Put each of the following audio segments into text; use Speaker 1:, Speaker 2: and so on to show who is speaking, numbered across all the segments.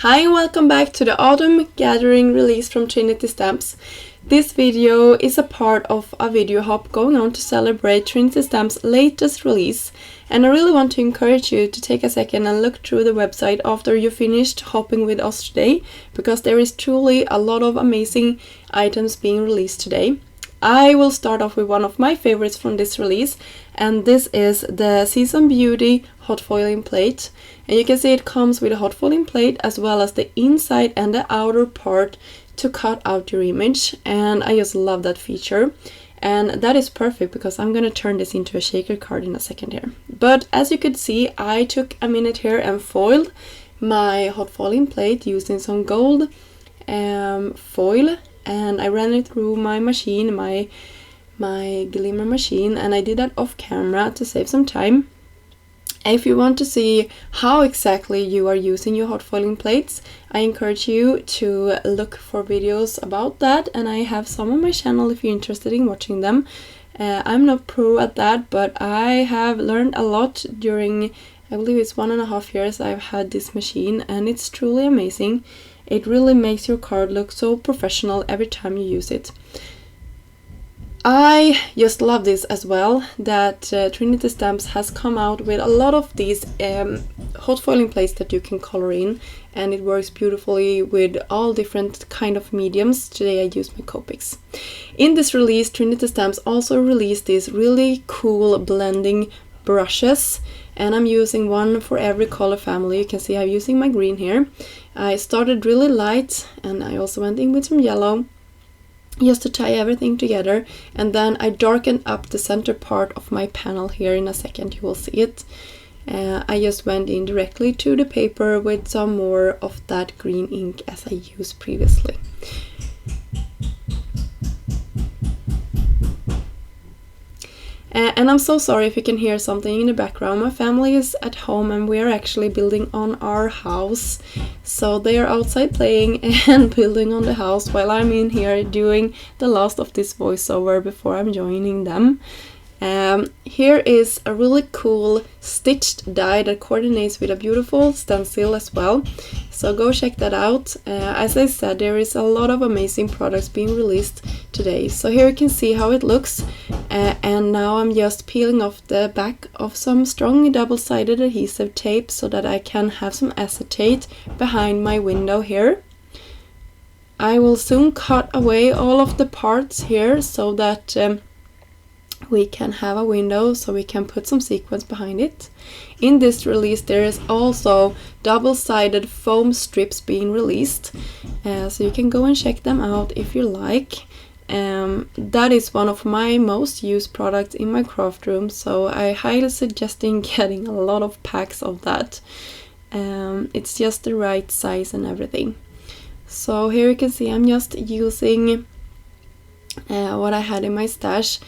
Speaker 1: Hi and welcome back to the Autumn Gathering release from Trinity Stamps. This video is a part of a video hop going on to celebrate Trinity Stamps' latest release, and I really want to encourage you to take a second and look through the website after you finished hopping with us today, because there is truly a lot of amazing items being released today. I will start off with one of my favorites from this release, and this is the Season Beauty hot foiling plate. And you can see it comes with a hot foiling plate as well as the inside and the outer part to cut out your image, and I just love that feature. And that is perfect because I'm gonna turn this into a shaker card in a second here. But as you could see, I took a minute here and foiled my hot foiling plate using some gold foil, and I ran it through my machine, my glimmer machine, and I did that off camera to save some time. If you want to see how exactly you are using your hot foiling plates, I encourage you to look for videos about that, and I have some on my channel if you're interested in watching them. I'm not pro at that, but I have learned a lot during, I believe it's 1.5 years I've had this machine, and it's truly amazing. It really makes your card look so professional every time you use it. I just love this as well, that Trinity Stamps has come out with a lot of these hot foiling plates that you can color in, and it works beautifully with all different kind of mediums. Today I use my Copics. In this release, Trinity Stamps also released these really cool blending brushes, and I'm using one for every color family. You can see I'm using my green here. I started really light, and I also went in with some yellow, just to tie everything together, and then I darkened up the center part of my panel here. In a second you will see it. I just went in directly to the paper with some more of that green ink as I used previously. And I'm so sorry if you can hear something in the background. My family is at home and we are actually building on our house. So they are outside playing and building on the house while I'm in here doing the last of this voiceover before I'm joining them. Here is a really cool stitched die that coordinates with a beautiful stencil as well. So go check that out. As I said, there is a lot of amazing products being released today. So here you can see how it looks. And now I'm just peeling off the back of some strong double-sided adhesive tape so that I can have some acetate behind my window here. I will soon cut away all of the parts here so that we can have a window so we can put some sequins behind it. In this release there is also double-sided foam strips being released, so you can go and check them out if you like. That is one of my most used products in my craft room, so I highly suggest getting a lot of packs of that. It's just the right size and everything. So here you can see I'm just using what I had in my stash.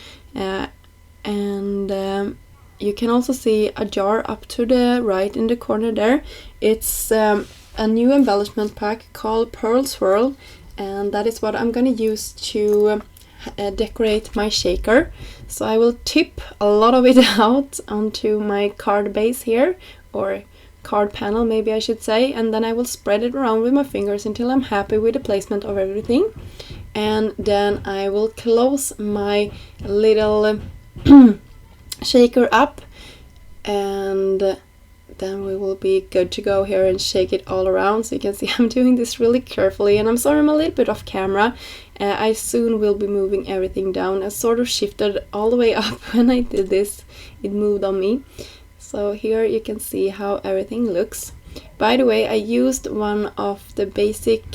Speaker 1: You can also see a jar up to the right in the corner there. It's a new embellishment pack called Pearl Swirl, and that is what I'm gonna use to decorate my shaker. So I will tip a lot of it out onto my card base here, or card panel maybe I should say, and then I will spread it around with my fingers until I'm happy with the placement of everything. And then I will close my little shaker up, and then we will be good to go here and shake it all around. So you can see I'm doing this really carefully, and I'm sorry I'm a little bit off camera. I soon will be moving everything down. I sort of shifted all the way up when I did this. It moved on me. So here you can see how everything looks. By the way, I used one of the basic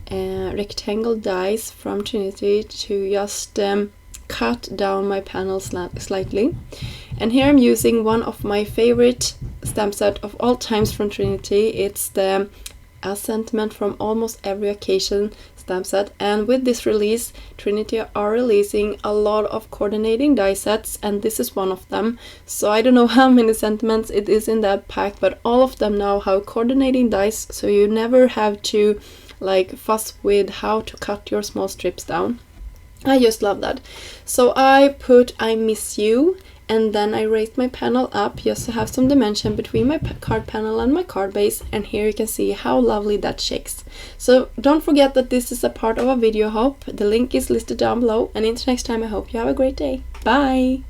Speaker 1: rectangle dies from Trinity to just cut down my panel slightly. And here I'm using one of my favorite stamp set of all times from Trinity. It's the A Sentiment from Almost Every Occasion stamp set, and with this release Trinity are releasing a lot of coordinating die sets, and this is one of them. So I don't know how many sentiments it is in that pack, but all of them now have coordinating dies, so you never have to like fuss with how to cut your small strips down. I just love that. So I put I Miss You and then I raised my panel up just to have some dimension between my card panel and my card base, and here you can see how lovely that shakes. So don't forget that this is a part of a video hop. The link is listed down below, and until next time I hope you have a great day. Bye!